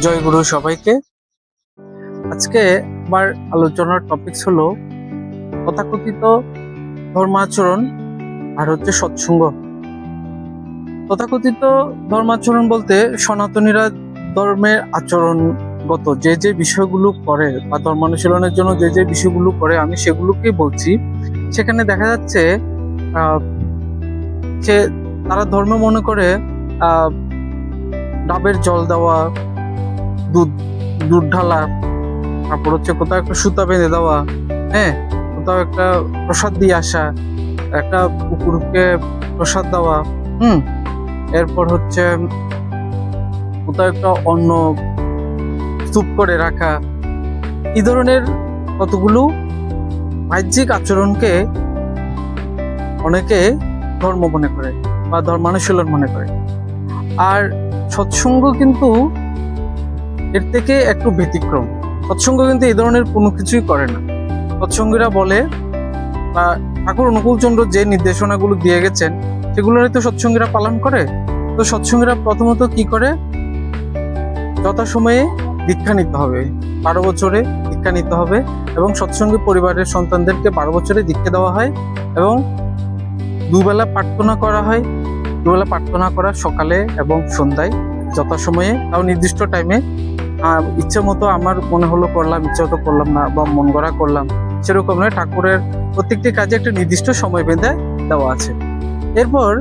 জয় গুরু সবাইকে। আজকে আমার আলোচনার টপিকস হলো তথাকথিত ধর্মাচরণ আর হচ্ছে সৎসঙ্গ। তথাকথিত ধর্মাচরণ বলতে সনাতনীরা ধর্মের আচরণগত যে যে বিষয়গুলো করে বা ধর্মানুশীলনের জন্য যে যে বিষয়গুলো করে আমি সেগুলোকেই বলছি। সেখানে দেখা যাচ্ছে আহ যে তারা ধর্ম মনে করে আহ ডাবের জল দেওয়া, দুধ দুধ ঢালা, তারপর হচ্ছে কোথাও একটা সুতা বেঁধে দেওয়া, হ্যাঁ, কোথাও একটা প্রসাদ দিয়ে আসা, একটা কুকুরকে প্রসাদ দেওয়া, হুম, এরপর হচ্ছে কোথাও একটা অন্ন স্তূপ করে রাখা। এই ধরনের কতগুলো বাহ্যিক আচরণকে অনেকে ধর্ম মনে করে বা ধর্মানুশীলন মনে করে। আর সৎসঙ্গ কিন্তু এর থেকে একটু ব্যতিক্রম। সৎসঙ্গ কিন্তু এই ধরনের কোনো কিছুই করে না। সৎসঙ্গীরা বলে বা ঠাকুর অনুকূলচন্দ্র যে নির্দেশনাগুলো দিয়ে গেছেন সেগুলো হয়তো সৎসঙ্গীরা পালন করে। তো সৎসঙ্গীরা প্রথমত কি করে, যথাসময়ে দীক্ষা নিতে হবে, 12 বছরে দীক্ষা নিতে হবে, এবং সৎসঙ্গী পরিবারের সন্তানদেরকে 12 বছরে দীক্ষা দেওয়া হয়, এবং দুবেলা প্রার্থনা করা হয়। দুবেলা প্রার্থনা করা সকালে এবং সন্ধ্যায় যথাসময়ে, তাও নির্দিষ্ট টাইমে। ইচ্ছে মতো আমার মনে হলো করলাম, ইচ্ছে মতো করলাম না, বা মন গড়া করলাম, সেরকম নয়। ঠাকুরের প্রত্যেকটি কাজে একটা নির্দিষ্ট সময় বেঁধে দেওয়া আছে। এরপর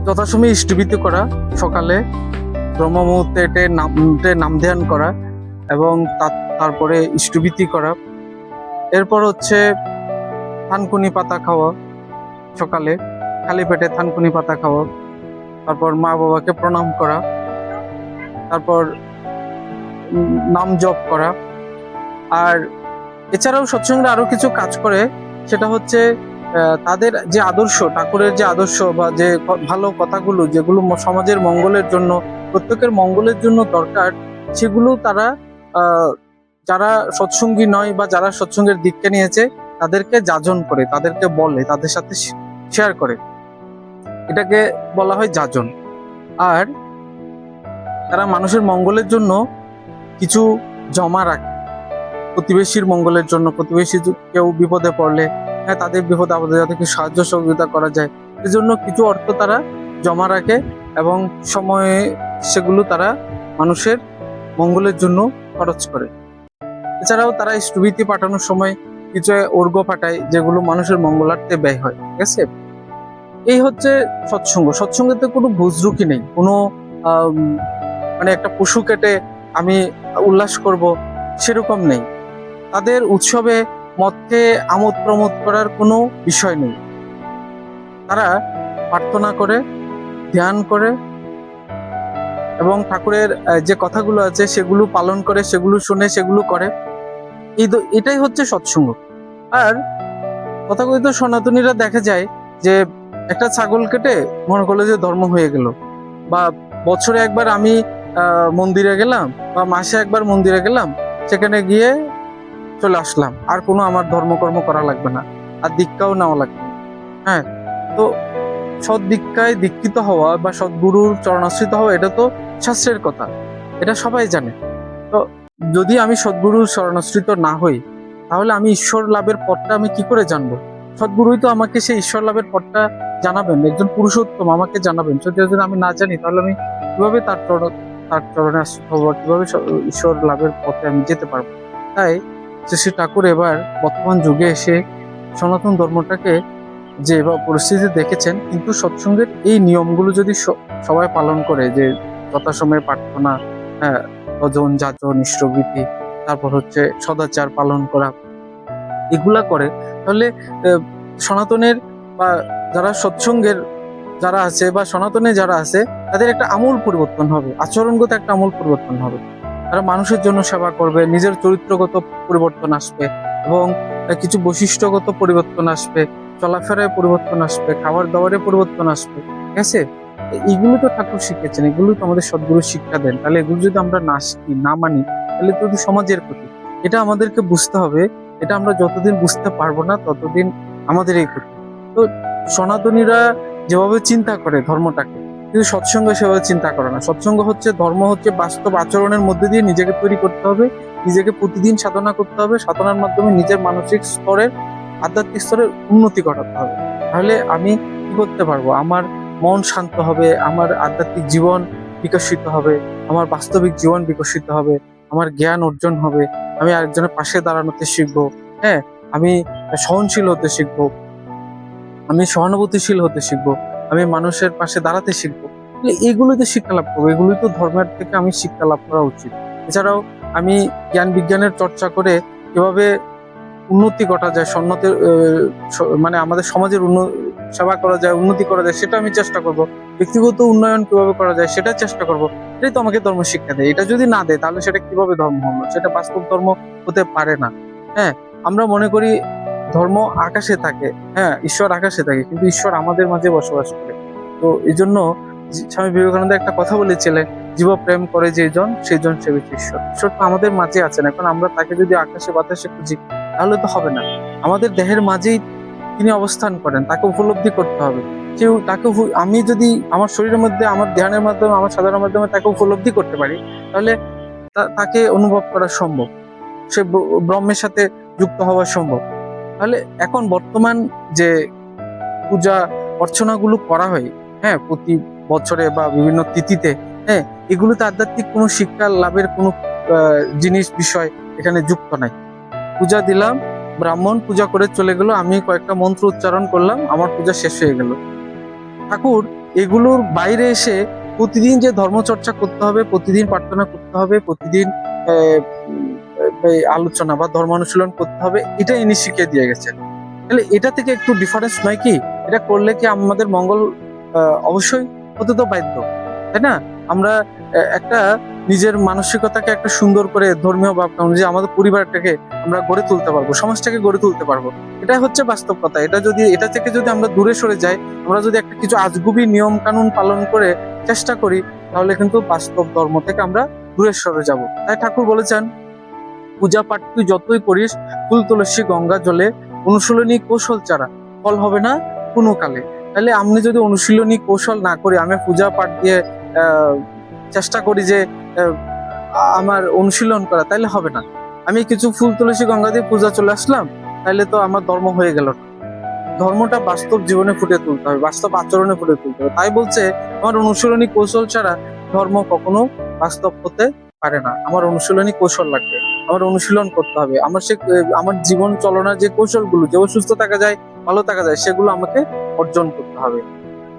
যথাসময়ে ইষ্টভীতি করা, সকালে ব্রহ্ম মুহূর্তে নাম ধ্যান করা, এবং তারপরে ইষ্টভীতি করা। এরপর হচ্ছে থানকুনি পাতা খাওয়া, সকালে খালি পেটে থানকুনি পাতা খাওয়া, তারপর মা বাবাকে প্রণাম করা, তারপর নাম জপ করা। আর এছাড়াও সৎসঙ্গে আরো কিছু কাজ করে, সেটা হচ্ছে তাদের যে আদর্শ, ঠাকুরের যে আদর্শ বা যে ভালো কথাগুলো যেগুলো সমাজের মঙ্গলের জন্য, প্রত্যেকের মঙ্গলের জন্য দরকার, সেগুলো তারা যারা সৎসঙ্গী নয় বা যারা সৎসঙ্গের দীক্ষা নিয়েছে তাদেরকে যাজন করে, তাদেরকে বলে, তাদের সাথে শেয়ার করে। এটাকে বলা হয় যাজন। আর তারা মানুষের মঙ্গলের জন্য কিছু জমা রাখে, প্রতিবেশীর মঙ্গলের জন্য। প্রতিবেশী কেউ বিপদে পড়লে, হ্যাঁ, তাদের বিপদ আপদে যাতে কিছু সাহায্য সহযোগিতা করা যায়, এজন্য কিছু অর্থ তারা জমা রাখে, এবং সময়ে সেগুলো তারা মানুষের মঙ্গলের জন্য খরচ করে। এছাড়াও তারা ইষ্টভীতি পাঠানোর সময় কিছু অর্ঘ্য পাঠায়, যেগুলো মানুষের মঙ্গলার্থে ব্যয় হয়। ঠিক আছে, এই হচ্ছে সৎসঙ্গ। সৎসঙ্গেতে কোনো বুজরুকি নেই, কোনো মানে একটা পশু কেটে আমি উল্লাস করব সেরকম নেই। তাদের উৎসবে মতকে আমোদ প্রমোদ করার কোনো বিষয় নেই। তারা প্রার্থনা করে, ধ্যান করে, এবং ঠাকুরের যে কথাগুলো আছে সেগুলো পালন করে, সেগুলো শুনে, সেগুলো করে। এটাই হচ্ছে সৎসঙ্গ। আর তথাকথিত সনাতনীরা দেখা যায় যে একটা ছাগল কেটে মনে করলো যে ধর্ম হয়ে গেল, বা বছরে একবার আমি মন্দিরে গেলাম, বা মাসে একবার মন্দিরে গেলাম, সেখানে গিয়ে চলে আসলাম, আর কোনো আমার ধর্মকর্ম করা লাগবে না, আর দীক্ষাও নেওয়া লাগবে না। হ্যাঁ, তো সৎ দীক্ষায় দীক্ষিত হওয়া বা সদ্গুরুর চরণাশ্রিত হওয়া, এটা তো শাস্ত্রের কথা, এটা সবাই জানে। তো যদি আমি সদ্গুরুর শরণাশ্রিত না হই, তাহলে আমি ঈশ্বর লাভের পথটা আমি কি করে জানবো? সদ্গুরুই তো আমাকে সেই ঈশ্বর লাভের পথটা জানাবেন, একজন পুরুষোত্তম আমাকে জানাবেন। যদি আমি না জানি, তাহলে আমি কিভাবে তার চরণে আশ্রিত হবো, কিভাবে ঈশ্বর লাভের পথে আমি যেতে পারবো? তাই শ্রী ঠাকুর এবার বর্তমান যুগে এসে সনাতন ধর্মটাকে যে পরিস্থিতি দেখেছেন, কিন্তু সৎসঙ্গের এই নিয়মগুলো যদি সবাই পালন করে, যে যথাসময়ে প্রার্থনা, হ্যাঁ, ভজন, যাজন, ইষ্টভীতি, তারপর হচ্ছে সদাচার পালন করা, এগুলা করে, তাহলে সনাতনের বা যারা সৎসঙ্গের যারা আছে বা সনাতনে যারা আছে, তাদের একটা আমূল পরিবর্তন হবে, আচরণগত একটা আমূল পরিবর্তন হবে। তারা মানুষের জন্য সেবা করবে, নিজের চরিত্রগত পরিবর্তন আসবে, এবং কিছু বৈশিষ্ট্যগত পরিবর্তন আসবে, চলাফেরায় পরিবর্তন আসবে, খাবার দাবারে পরিবর্তন আসবে। ঠিক আছে, এগুলো তো ঠাকুর শিখেছেন, এগুলো তো আমাদের সদ্গুরু শিক্ষা দেন। তাহলে এগুলো যদি আমরা না শিখি, না মানি, তাহলে তো সমাজের ক্ষতি। এটা আমাদেরকে বুঝতে হবে। এটা আমরা যতদিন বুঝতে পারবো না, ততদিন আমাদের এই ক্ষতি। তো সনাতনীরা যেভাবে চিন্তা করে ধর্মটাকে, কিন্তু সৎসঙ্গ সেভাবে চিন্তা করে না। সৎসঙ্গ হচ্ছে, ধর্ম হচ্ছে বাস্তব আচরণের মধ্যে দিয়ে নিজেকে তৈরি করতে হবে, নিজেকে প্রতিদিন সাধনা করতে হবে, সাধনার মাধ্যমে নিজের মানসিক স্তরের, আধ্যাত্মিক স্তরের উন্নতি ঘটাতে হবে। তাহলে আমি কি করতে পারবো? আমার মন শান্ত হবে, আমার আধ্যাত্মিক জীবন বিকশিত হবে, আমার বাস্তবিক জীবন বিকশিত হবে, আমার জ্ঞান অর্জন হবে, আমি আরেকজনের পাশে দাঁড়ানোতে শিখবো, হ্যাঁ, আমি সহনশীল হতে শিখবো, আমি সহানুভূতিশীল হতে শিখবো, আমি মানুষের পাশে দাঁড়াতে শিখবো। এগুলোই তো শিক্ষা লাভ করবো, এগুলোই তো ধর্মের থেকে আমি শিক্ষা লাভ করা উচিত। এছাড়াও আমি জ্ঞান বিজ্ঞানের চর্চা করে কিভাবে উন্নতি ঘটা যায়, সন্ন্যতের মানে আমাদের সমাজের সেবা করা যায়, উন্নতি করা যায়, সেটা আমি চেষ্টা করব। ব্যক্তিগত উন্নয়ন কিভাবে করা যায় সেটা চেষ্টা করব। এটাই তো আমাকে ধর্ম শিক্ষা দেয়। এটা যদি না দেয় তাহলে সেটা কিভাবে ধর্ম হলো? সেটা বাস্তব ধর্ম হতে পারে না। হ্যাঁ, আমরা মনে করি ধর্ম আকাশে থাকে, হ্যাঁ, ঈশ্বর আকাশে থাকে, কিন্তু ঈশ্বর আমাদের মাঝে বসবাস করে। তো এই জন্য স্বামী বিবেকানন্দ একটা কথা বলেছিলেন, জীব প্রেম করে যেজন সেইজন সেবিত ঈশ্বর। ঈশ্বর তো আমাদের মাঝে আছেন। এখন আমরা তাকে যদি আকাশে বাতাসে খুঁজি তাহলে তো হবে না। আমাদের দেহের মাঝেই তিনি অবস্থান করেন, তাকে উপলব্ধি করতে হবে। আমি যদি আমার শরীরের মধ্যে, আমার ধ্যানের মাধ্যমে, আমার সাধনার মাধ্যমে তাকে উপলব্ধি করতে পারি, তাহলে তাকে অনুভব করা সম্ভব, সে ব্রহ্মের সাথে যুক্ত হওয়া সম্ভব। তাহলে এখন বর্তমান যে পূজা অর্চনাগুলো করা হয়, হ্যাঁ, প্রতি বছরে বা বিভিন্ন তিথিতে, হ্যাঁ, এগুলোতে আধ্যাত্মিক কোনো শিক্ষা লাভের কোনো জিনিস বিষয় এখানে যুক্ত নাই। পূজা দিলাম, ব্রাহ্মণ পূজা করে চলে গেল, আমি কয়েকটা মন্ত্র উচ্চারণ করলাম, আমার পূজা শেষ হয়ে গেল। ঠাকুর এগুলোর বাইরে এসে প্রতিদিন যে ধর্মচর্চা করতে হবে, প্রতিদিন প্রার্থনা করতে হবে, প্রতিদিন আলোচনা বা ধর্ম অনুশীলন করতে হবে, এটা ইনি শিখিয়ে দিয়ে গেছেন। তাহলে এটা থেকে একটু ডিফারেন্স নয় কি? এটা করলে কি আমাদের মঙ্গল অবশ্যই হতে তো বাধ্য, তাই না? আমরা একটা নিজের মানসিকতাকে একটা সুন্দর করে ধর্মীয় ভাবনা অনুযায়ী আমাদের পরিবারটাকে আমরা গড়ে তুলতে পারবো, সমাজটাকে গড়ে তুলতে পারবো। এটা হচ্ছে বাস্তব কথা। এটা থেকে যদি আমরা দূরে সরে যাই, আমরা যদি একটা কিছু আজগুবি নিয়ম কানুন পালন করে চেষ্টা করি, তাহলে কিন্তু বাস্তব ধর্ম থেকে আমরা দূরে সরে যাব। তাই ঠাকুর বলেছেন, পূজা পাঠ তুই যতই করিস, ফুল তুলসী গঙ্গা জলে, অনুশীলনী কৌশল ছাড়া ফল হবে না কোনো কালে। তাহলে আমি যদি অনুশীলনী কৌশল না করি, আমি পূজা পাঠ দিয়ে চেষ্টা করি যে আমার অনুশীলন করা, তাহলে হবে না। আমি কিছু ফুল তুলসী গঙ্গা দিয়ে পূজা চলে আসলাম, তাহলে তো আমার ধর্ম হয়ে গেল না। ধর্মটা বাস্তব জীবনে ফুটে তুলতে হবে, বাস্তব আচরণে ফুটে তুলতে হবে। তাই বলছে, আমার অনুশীলনী কৌশল ছাড়া ধর্ম কখনো বাস্তব হতে পারে না। আমার অনুশীলনী কৌশল লাগবে, আমার অনুশীলন করতে হবে, আমার জীবন চলনার যে কৌশলগুলো, যে সুস্থ থাকা যায়, ভালো থাকা যায়, সেগুলো আমাকে অর্জন করতে হবে।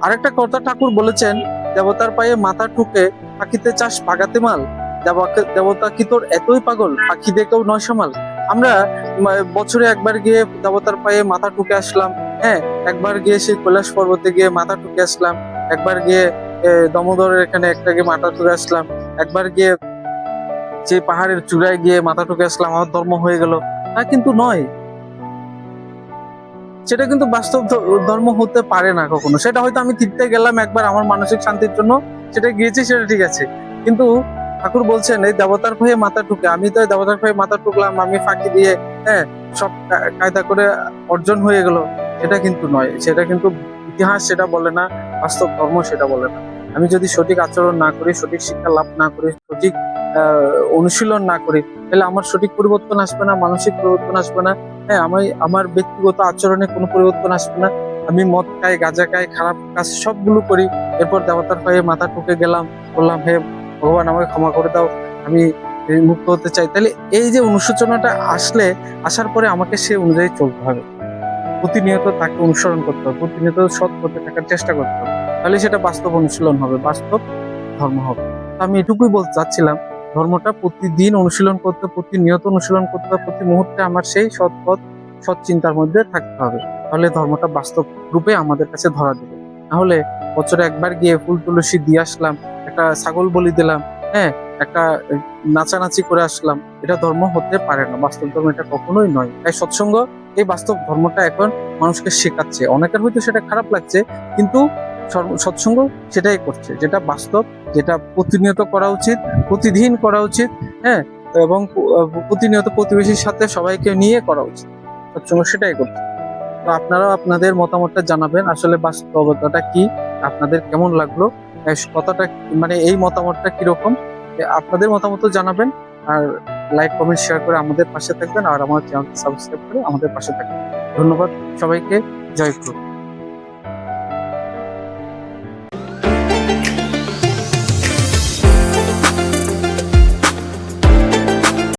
আরেকটা কথা ঠাকুর বলেছেন, দেবতার পায়ে মাথা ঠুকে পাখিতে চাষ পাগাতে মাল, দেবতা কি তোর এতই পাগল, পাখি দেখেও নয় সামাল। আমরা বছরে একবার গিয়ে দেবতার পায়ে মাথা ঠুকে আসলাম, হ্যাঁ, একবার গিয়ে সেই কৈলাস পর্বতে গিয়ে মাথা ঠুকে আসলাম, একবার গিয়ে দমোদরের এখানে একটা গিয়ে মাথা ঠুকে আসলাম, একবার গিয়ে যে পাহাড়ের চূড়ায় গিয়ে মাথা ঠুকে আসলাম, আমার ধর্ম হয়ে গেল, তা কিন্তু নয়। সেটা কিন্তু বাস্তব ধর্ম হতে পারে না কখনো। সেটা হয়তো আমি তীর্থে গেলাম একবার আমার মানসিক শান্তির জন্য, সেটা গিয়েছি, সেটা ঠিক আছে। কিন্তু ঠাকুর বলছেন, এই দেবতার ভয়ে মাথা ঠুকে, আমি তো দেবতার ভয়ে মাথা ঠুকলাম, আমি ফাঁকি দিয়ে, হ্যাঁ, সব কায়দা করে অর্জন হয়ে গেল, সেটা কিন্তু নয়। সেটা কিন্তু ইতিহাস সেটা বলে না, বাস্তব ধর্ম সেটা বলে না। আমি যদি সঠিক আচরণ না করি, সঠিক শিক্ষা লাভ না করি, সঠিক অনুশীলন না করি, তাহলে আমার সঠিক পরিবর্তন আসবে না, মানসিক পরিবর্তন আসবে না, হ্যাঁ, আমার ব্যক্তিগত আচরণে কোনো পরিবর্তন আসবে না। আমি মদ খাই, গাঁজা খাই, খারাপ কাজ সবগুলো করি, এরপর দেবতার পায়ে মাথা ঠুকে গেলাম, বললাম, হে ভগবান আমাকে ক্ষমা করে দাও, আমি মুক্ত হতে চাই। তাহলে এই যে অনুশোচনাটা আসার পরে আমাকে সে অনুযায়ী চলতে হবে, প্রতিনিয়ত তাকে অনুসরণ করতে হবে, প্রতিনিয়ত সৎ পথে থাকার চেষ্টা করতে হবে, তাহলে সেটা বাস্তব অনুশীলন হবে, বাস্তব ধর্ম হবে। আমি এটুকুই বলতে চাচ্ছিলাম, ধর্মটা প্রতিদিন অনুশীলন করতে, প্রতিনিয়ত অনুশীলন করতে হবে, প্রতি মুহূর্তে আমার সেই সৎ পথ, সৎ চিন্তার মধ্যে থাকতে হবে, তাহলে ধর্মটা বাস্তব রূপে আমাদের কাছে ধরা দেবে। নাহলে বছরে একবার গিয়ে ফুল তুলসী দিয়ে আসলাম, একটা ছাগল বলি দিলাম, হ্যাঁ, একটা নাচানাচি করে আসলাম, এটা ধর্ম হতে পারে না, বাস্তব ধর্ম এটা কখনোই নয়। তাই সৎসঙ্গ এই বাস্তব ধর্মটা এখন মানুষকে শেখাচ্ছে। অনেকের হয়তো সেটা খারাপ লাগছে, কিন্তু সৎসঙ্গ সেটাই করছে, যেটা বাস্তব, যেটা প্রতিনিয়ত করা উচিত, প্রতিদিন করা উচিত, হ্যাঁ, এবং প্রতিনিয়ত প্রতিবেশীর সাথে সবাইকে নিয়ে করা উচিত। সৎসঙ্গ সেটাই করছে। তো আপনারাও আপনাদের মতামতটা জানাবেন, আসলে বাস্তবতাটা কি, আপনাদের কেমন লাগলো। কথাটা মানে এই মতামতটা কিরকম, আপনাদের মতামত জানাবেন। আর লাইক কমেন্ট শেয়ার করে আমাদের পাশে থাকবেন, আর আমার চ্যানেলকে সাবস্ক্রাইব করে আমাদের পাশে থাকবেন। ধন্যবাদ সবাইকে। জয় গুরু।